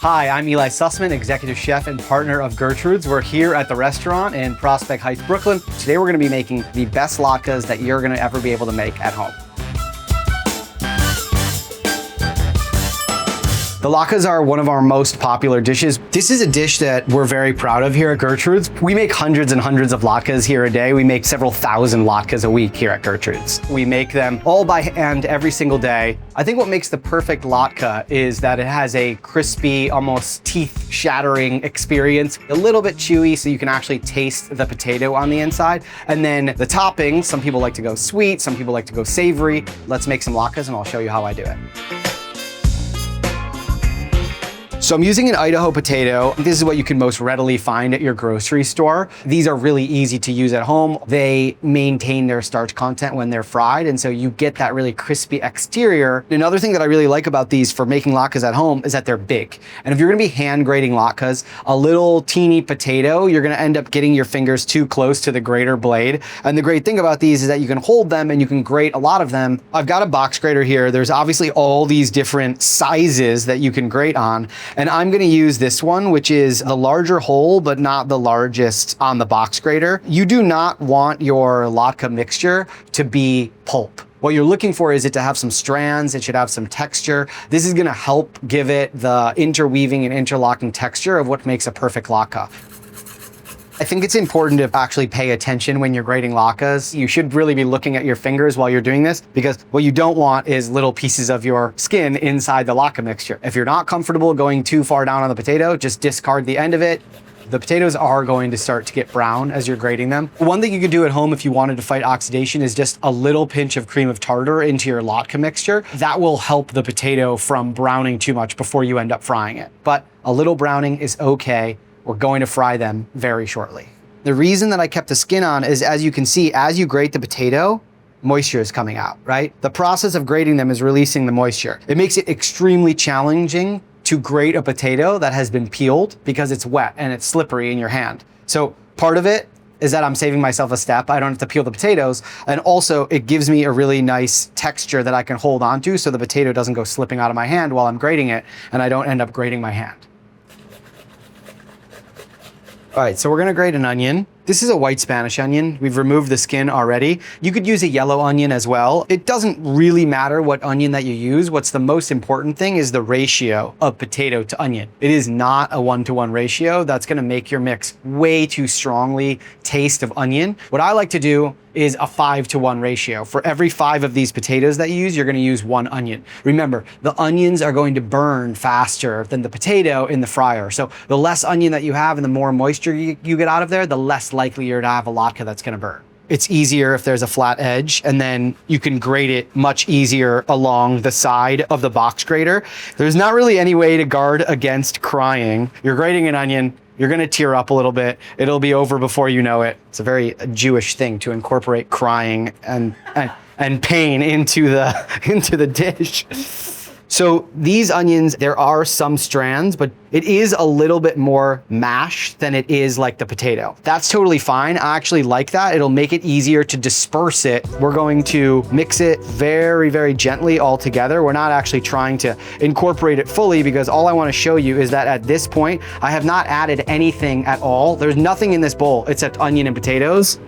Hi, I'm Eli Sussman, executive chef and partner of Gertrude's. We're here at the restaurant in Prospect Heights, Brooklyn. Today we're gonna be making the best latkes that you're gonna ever be able to make at home. The latkes are one of our most popular dishes. This is a dish that we're very proud of here at Gertrude's. We make hundreds and hundreds of latkes here a day. We make several thousand latkes a week here at Gertrude's. We make them all by hand every single day. I think what makes the perfect latke is that it has a crispy, almost teeth-shattering experience. A little bit chewy so you can actually taste the potato on the inside. And then the toppings, some people like to go sweet, some people like to go savory. Let's make some latkes and I'll show you how I do it. So I'm using an Idaho potato. This is what you can most readily find at your grocery store. These are really easy to use at home. They maintain their starch content when they're fried, and so you get that really crispy exterior. Another thing that I really like about these for making latkes at home is that they're big. And if you're gonna be hand grating latkes, a little teeny potato, you're gonna end up getting your fingers too close to the grater blade. And the great thing about these is that you can hold them and you can grate a lot of them. I've got a box grater here. There's obviously all these different sizes that you can grate on. And I'm gonna use this one, which is the larger hole, but not the largest on the box grater. You do not want your latke mixture to be pulp. What you're looking for is it to have some strands, it should have some texture. This is gonna help give it the interweaving and interlocking texture of what makes a perfect latke. I think it's important to actually pay attention when you're grating latkes. You should really be looking at your fingers while you're doing this, because what you don't want is little pieces of your skin inside the latke mixture. If you're not comfortable going too far down on the potato, just discard the end of it. The potatoes are going to start to get brown as you're grating them. One thing you could do at home if you wanted to fight oxidation is just a little pinch of cream of tartar into your latke mixture. That will help the potato from browning too much before you end up frying it. But a little browning is okay. We're going to fry them very shortly. The reason that I kept the skin on is, as you can see, as you grate the potato, moisture is coming out, right? The process of grating them is releasing the moisture. It makes it extremely challenging to grate a potato that has been peeled because it's wet and it's slippery in your hand. So part of it is that I'm saving myself a step. I don't have to peel the potatoes. And also it gives me a really nice texture that I can hold onto so the potato doesn't go slipping out of my hand while I'm grating it and I don't end up grating my hand. All right, so we're gonna grate an onion. This is a white Spanish onion. We've removed the skin already. You could use a yellow onion as well. It doesn't really matter what onion that you use. What's the most important thing is the ratio of potato to onion. It is not a 1-to-1 ratio. That's gonna make your mix way too strongly taste of onion. What I like to do is a 5-to-1 ratio. For every 5 of these potatoes that you use, you're gonna use 1 onion. Remember, the onions are going to burn faster than the potato in the fryer. So the less onion that you have and the more moisture you get out of there, the less likely you're to have a latke that's gonna burn. It's easier if there's a flat edge, and then you can grate it much easier along the side of the box grater. There's not really any way to guard against crying. You're grating an onion, you're gonna tear up a little bit. It'll be over before you know it. It's a very Jewish thing to incorporate crying and pain into the dish. So these onions, there are some strands, but it is a little bit more mashed than it is like the potato. That's totally fine. I actually like that. It'll make it easier to disperse it. We're going to mix it very, very gently all together. We're not actually trying to incorporate it fully, because all I want to show you is that at this point, I have not added anything at all. There's nothing in this bowl except onion and potatoes.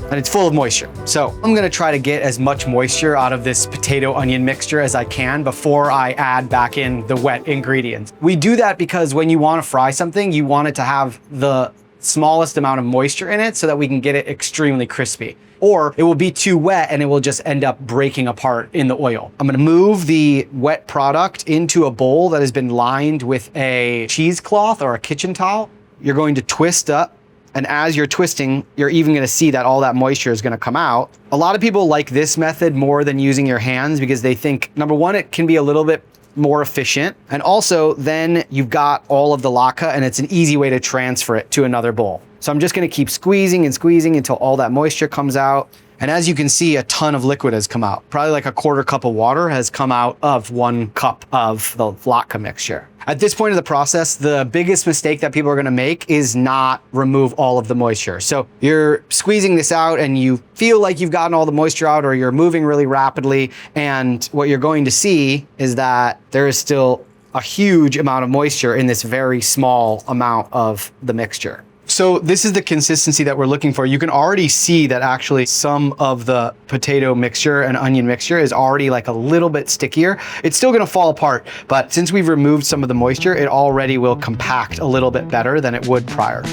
And it's full of moisture. So I'm gonna try to get as much moisture out of this potato onion mixture as I can before I add back in the wet ingredients. We do that because when you wanna fry something, you want it to have the smallest amount of moisture in it so that we can get it extremely crispy. Or it will be too wet and it will just end up breaking apart in the oil. I'm gonna move the wet product into a bowl that has been lined with a cheesecloth or a kitchen towel. You're going to twist up. And as you're twisting, you're even gonna see that all that moisture is gonna come out. A lot of people like this method more than using your hands because they think, number one, it can be a little bit more efficient. And also then you've got all of the latke and it's an easy way to transfer it to another bowl. So I'm just gonna keep squeezing and squeezing until all that moisture comes out. And as you can see, a ton of liquid has come out. Probably like a 1/4 cup of water has come out of 1 cup of the latke mixture. At this point of the process, the biggest mistake that people are gonna make is not remove all of the moisture. So you're squeezing this out and you feel like you've gotten all the moisture out, or you're moving really rapidly. And what you're going to see is that there is still a huge amount of moisture in this very small amount of the mixture. So this is the consistency that we're looking for. You can already see that actually some of the potato mixture and onion mixture is already like a little bit stickier. It's still gonna fall apart, but since we've removed some of the moisture, it already will compact a little bit better than it would prior.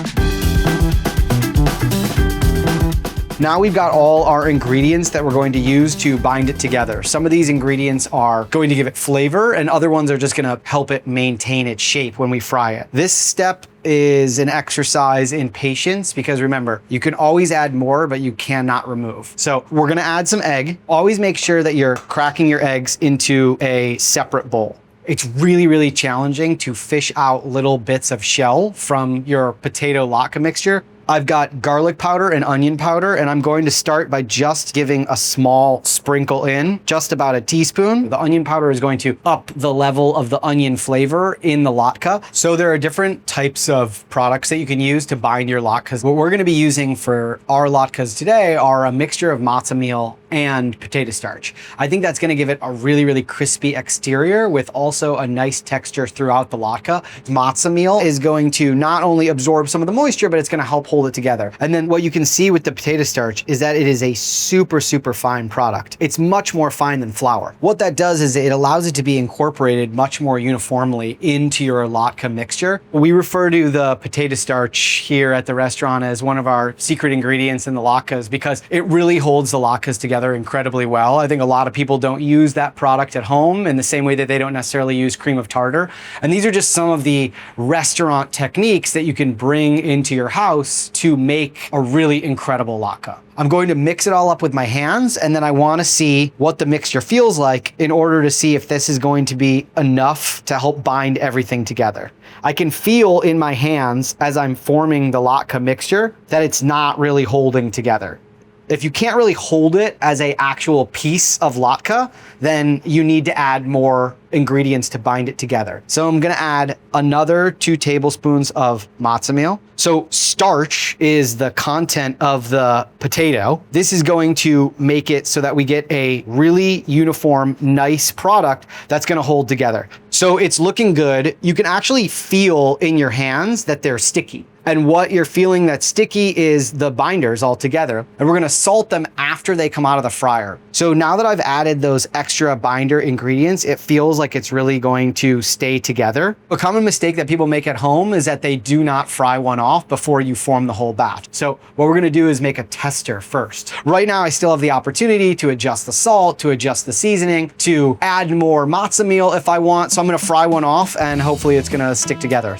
Now we've got all our ingredients that we're going to use to bind it together. Some of these ingredients are going to give it flavor and other ones are just gonna help it maintain its shape when we fry it. This step is an exercise in patience because remember, you can always add more, but you cannot remove. So we're gonna add some egg. Always make sure that you're cracking your eggs into a separate bowl. It's really, really challenging to fish out little bits of shell from your potato latke mixture. I've got garlic powder and onion powder, and I'm going to start by just giving a small sprinkle in, just about a teaspoon. The onion powder is going to up the level of the onion flavor in the latke. So there are different types of products that you can use to bind your latkes. What we're gonna be using for our latkes today are a mixture of matzo meal and potato starch. I think that's gonna give it a really, really crispy exterior with also a nice texture throughout the latke. Matzo meal is going to not only absorb some of the moisture, but it's gonna help hold it together. And then what you can see with the potato starch is that it is a super, super fine product. It's much more fine than flour. What that does is it allows it to be incorporated much more uniformly into your latke mixture. We refer to the potato starch here at the restaurant as one of our secret ingredients in the latkes because it really holds the latkes together incredibly well. I think a lot of people don't use that product at home in the same way that they don't necessarily use cream of tartar. And these are just some of the restaurant techniques that you can bring into your house to make a really incredible latke. I'm going to mix it all up with my hands, and then I want to see what the mixture feels like in order to see if this is going to be enough to help bind everything together. I can feel in my hands as I'm forming the latke mixture that it's not really holding together. If you can't really hold it as an actual piece of latke, then you need to add more ingredients to bind it together. So I'm gonna add another 2 tablespoons of matzo meal. So starch is the content of the potato. This is going to make it so that we get a really uniform, nice product that's gonna hold together. So it's looking good. You can actually feel in your hands that they're sticky. And what you're feeling that's sticky is the binders all together. And we're gonna salt them after they come out of the fryer. So now that I've added those extra binder ingredients, it feels like it's really going to stay together. A common mistake that people make at home is that they do not fry one off before you form the whole batch. So what we're gonna do is make a tester first. Right now, I still have the opportunity to adjust the salt, to adjust the seasoning, to add more matzo meal if I want. So I'm gonna fry one off and hopefully it's gonna stick together.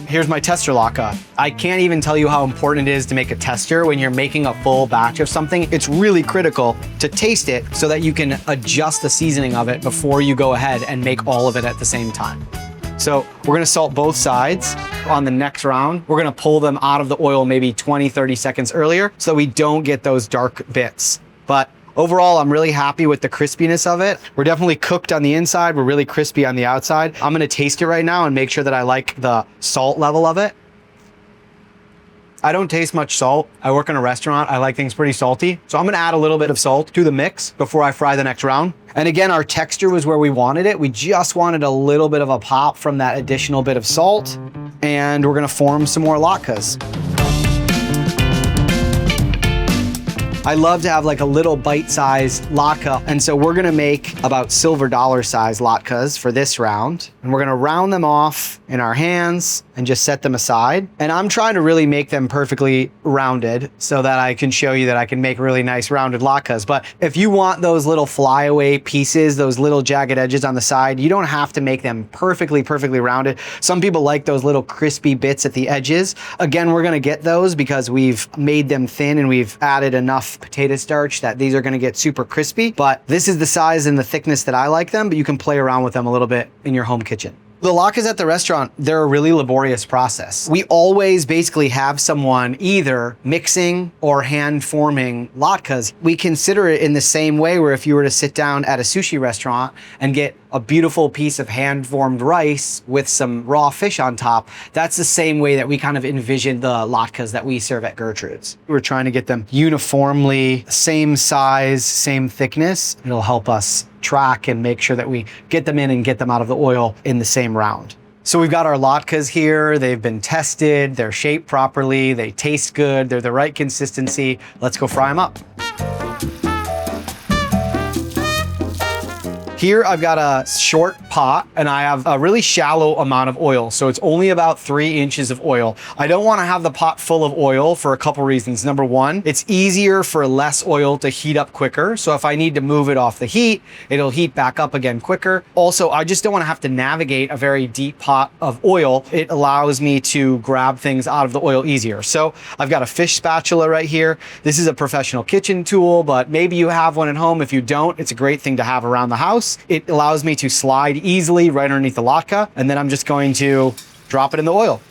Here's my tester latke. I can't even tell you how important it is to make a tester when you're making a full batch of something. It's really critical to taste it so that you can adjust the seasoning of it before you go ahead and make all of it at the same time. So we're gonna salt both sides. On the next round, we're gonna pull them out of the oil maybe 20, 30 seconds earlier so that we don't get those dark bits. But overall, I'm really happy with the crispiness of it. We're definitely cooked on the inside. We're really crispy on the outside. I'm gonna taste it right now and make sure that I like the salt level of it. I don't taste much salt. I work in a restaurant. I like things pretty salty. So I'm gonna add a little bit of salt to the mix before I fry the next round. And again, our texture was where we wanted it. We just wanted a little bit of a pop from that additional bit of salt. And we're gonna form some more latkes. I love to have like a little bite-sized latke. And so we're gonna make about silver dollar size latkes for this round. And we're gonna round them off in our hands and just set them aside. And I'm trying to really make them perfectly rounded so that I can show you that I can make really nice rounded latkes. But if you want those little flyaway pieces, those little jagged edges on the side, you don't have to make them perfectly rounded. Some people like those little crispy bits at the edges. Again, we're gonna get those because we've made them thin and we've added enough potato starch that these are gonna get super crispy. But this is the size and the thickness that I like them, but you can play around with them a little bit in your home kitchen. The latkes at the restaurant, they're a really laborious process. We always basically have someone either mixing or hand forming latkes. We consider it in the same way where if you were to sit down at a sushi restaurant and get a beautiful piece of hand-formed rice with some raw fish on top, that's the same way that we kind of envision the latkes that we serve at Gertrude's. We're trying to get them uniformly, same size, same thickness. It'll help us track and make sure that we get them in and get them out of the oil in the same round. So we've got our latkes here. They've been tested, they're shaped properly, they taste good, they're the right consistency. Let's go fry them up. Here I've got a short pot and I have a really shallow amount of oil. So it's only about 3 inches of oil. I don't want to have the pot full of oil for a couple reasons. Number one, it's easier for less oil to heat up quicker. So if I need to move it off the heat, it'll heat back up again quicker. Also, I just don't want to have to navigate a very deep pot of oil. It allows me to grab things out of the oil easier. So I've got a fish spatula right here. This is a professional kitchen tool, but maybe you have one at home. If you don't, it's a great thing to have around the house. It allows me to slide easily right underneath the latke, and then I'm just going to drop it in the oil.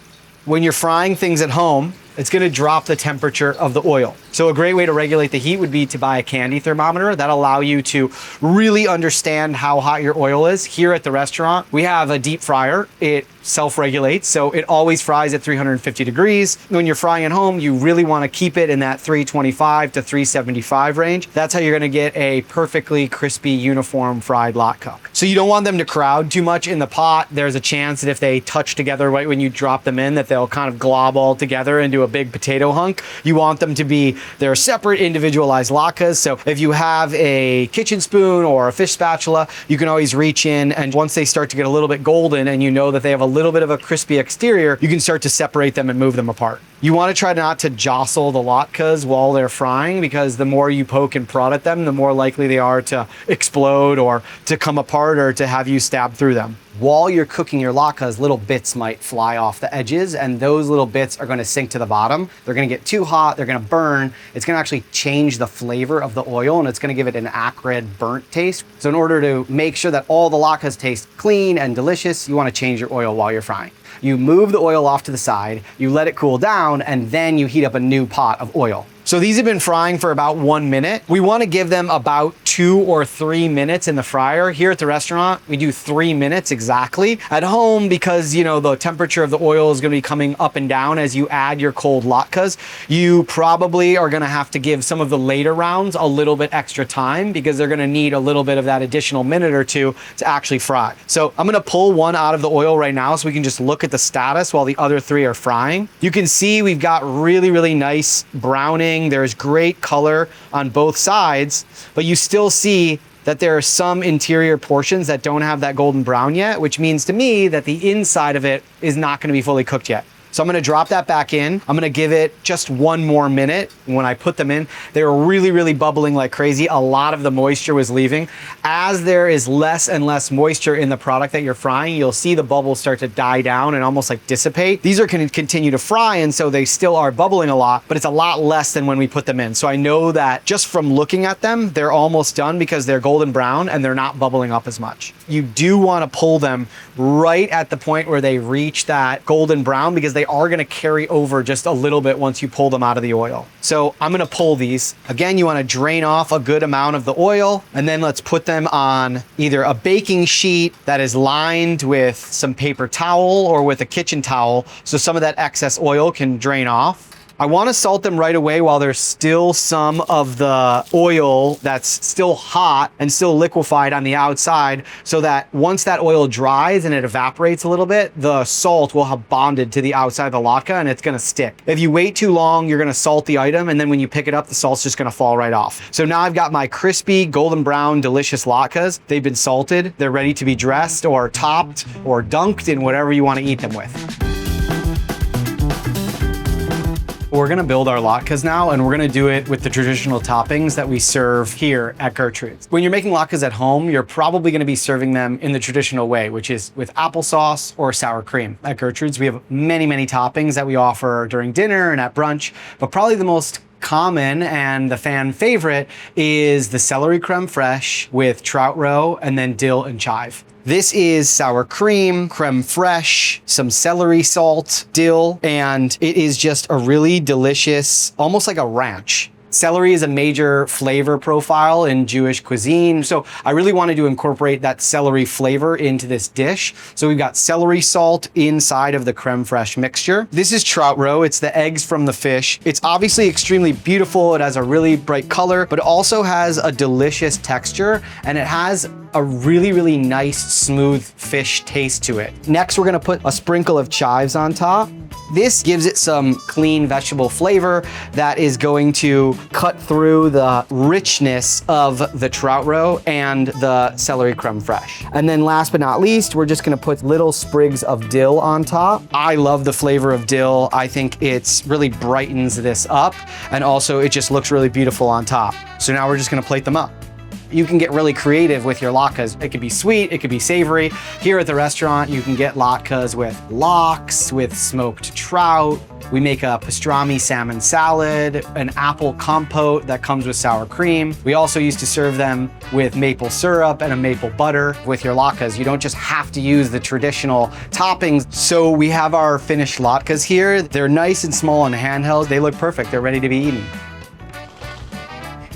When you're frying things at home, it's gonna drop the temperature of the oil. So a great way to regulate the heat would be to buy a candy thermometer. That'll allow you to really understand how hot your oil is. Here at the restaurant, we have a deep fryer. It self-regulates, so it always fries at 350 degrees. When you're frying at home, you really wanna keep it in that 325 to 375 range. That's how you're gonna get a perfectly crispy, uniform fried latke. So you don't want them to crowd too much in the pot. There's a chance that if they touch together right when you drop them in, that they'll kind of glob all together into a big potato hunk. You want them to be, they're separate individualized latkes. So if you have a kitchen spoon or a fish spatula, you can always reach in, and once they start to get a little bit golden and you know that they have a little bit of a crispy exterior, you can start to separate them and move them apart. You want to try not to jostle the latkes while they're frying, because the more you poke and prod at them, the more likely they are to explode or to come apart or to have you stab through them. While you're cooking your latkes, little bits might fly off the edges, and those little bits are going to sink to the bottom. They're going to get too hot, they're going to burn. It's going to actually change the flavor of the oil, and it's going to give it an acrid, burnt taste. So in order to make sure that all the latkes taste clean and delicious, you want to change your oil while you're frying. You move the oil off to the side, you let it cool down, and then you heat up a new pot of oil. So these have been frying for about 1 minute. We want to give them about 2 or 3 minutes in the fryer. Here at the restaurant, we do 3 minutes exactly. At home, because you know the temperature of the oil is going to be coming up and down as you add your cold latkes, you probably are going to have to give some of the later rounds a little bit extra time, because they're going to need a little bit of that additional minute or two to actually fry. So I'm going to pull one out of the oil right now so we can just look at the status while the other 3 are frying. You can see we've got really, really nice browning. There's great color on both sides, but you still see that there are some interior portions that don't have that golden brown yet, which means to me that the inside of it is not going to be fully cooked yet. So I'm going to drop that back in. I'm going to give it just 1 more minute. When I put them in, they were really, really bubbling like crazy. A lot of the moisture was leaving. As there is less and less moisture in the product that you're frying, you'll see the bubbles start to die down and almost like dissipate. These are going to continue to fry, and so they still are bubbling a lot, but it's a lot less than when we put them in. So I know that just from looking at them, they're almost done because they're golden brown and they're not bubbling up as much. You do want to pull them right at the point where they reach that golden brown, because they are going to carry over just a little bit once you pull them out of the oil. So I'm going to pull these. Again, you want to drain off a good amount of the oil, and then let's put them on either a baking sheet that is lined with some paper towel or with a kitchen towel, so some of that excess oil can drain off. I want to salt them right away while there's still some of the oil that's still hot and still liquefied on the outside, so that once that oil dries and it evaporates a little bit, the salt will have bonded to the outside of the latke and it's going to stick. If you wait too long, you're going to salt the item, and then when you pick it up, the salt's just going to fall right off. So now I've got my crispy, golden brown, delicious latkes. They've been salted. They're ready to be dressed or topped or dunked in whatever you want to eat them with. We're gonna build our latkes now, and we're gonna do it with the traditional toppings that we serve here at Gertrude's. When you're making latkes at home, you're probably gonna be serving them in the traditional way, which is with applesauce or sour cream. At Gertrude's, we have many, many toppings that we offer during dinner and at brunch, but probably the most common and the fan favorite is the celery creme fraiche with trout roe and then dill and chive. This is sour cream, creme fraiche, some celery salt, dill, and it is just a really delicious, almost like a ranch. Celery is a major flavor profile in Jewish cuisine, so I really wanted to incorporate that celery flavor into this dish. So we've got celery salt inside of the creme fraiche mixture. This is trout roe. It's the eggs from the fish. It's obviously extremely beautiful. It has a really bright color, but it also has a delicious texture, and it has a really, really nice, smooth fish taste to it. Next, we're gonna put a sprinkle of chives on top. This gives it some clean vegetable flavor that is going to cut through the richness of the trout roe and the celery creme fraiche. And then last but not least, we're just gonna put little sprigs of dill on top. I love the flavor of dill. I think it's really brightens this up, and also it just looks really beautiful on top. So now we're just gonna plate them up. You can get really creative with your latkes. It could be sweet, it could be savory. Here at the restaurant, you can get latkes with lox, with smoked trout. We make a pastrami salmon salad, an apple compote that comes with sour cream. We also used to serve them with maple syrup and a maple butter with your latkes. You don't just have to use the traditional toppings. So we have our finished latkes here. They're nice and small and handheld. They look perfect. They're ready to be eaten.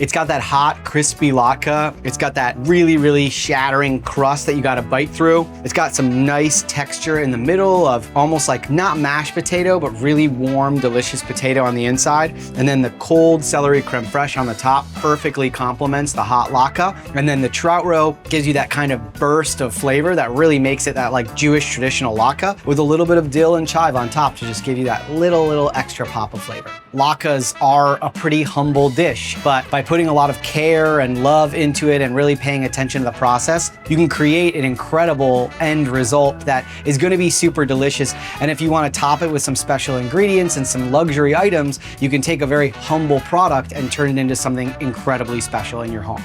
It's got that hot, crispy latke. It's got that really, really shattering crust that you gotta bite through. It's got some nice texture in the middle of almost like not mashed potato, but really warm, delicious potato on the inside. And then the cold celery creme fraiche on the top perfectly complements the hot latke. And then the trout roe gives you that kind of burst of flavor that really makes it that like Jewish traditional latke with a little bit of dill and chive on top to just give you that little extra pop of flavor. Latkes are a pretty humble dish, but by putting a lot of care and love into it and really paying attention to the process, you can create an incredible end result that is going to be super delicious. And if you want to top it with some special ingredients and some luxury items, you can take a very humble product and turn it into something incredibly special in your home.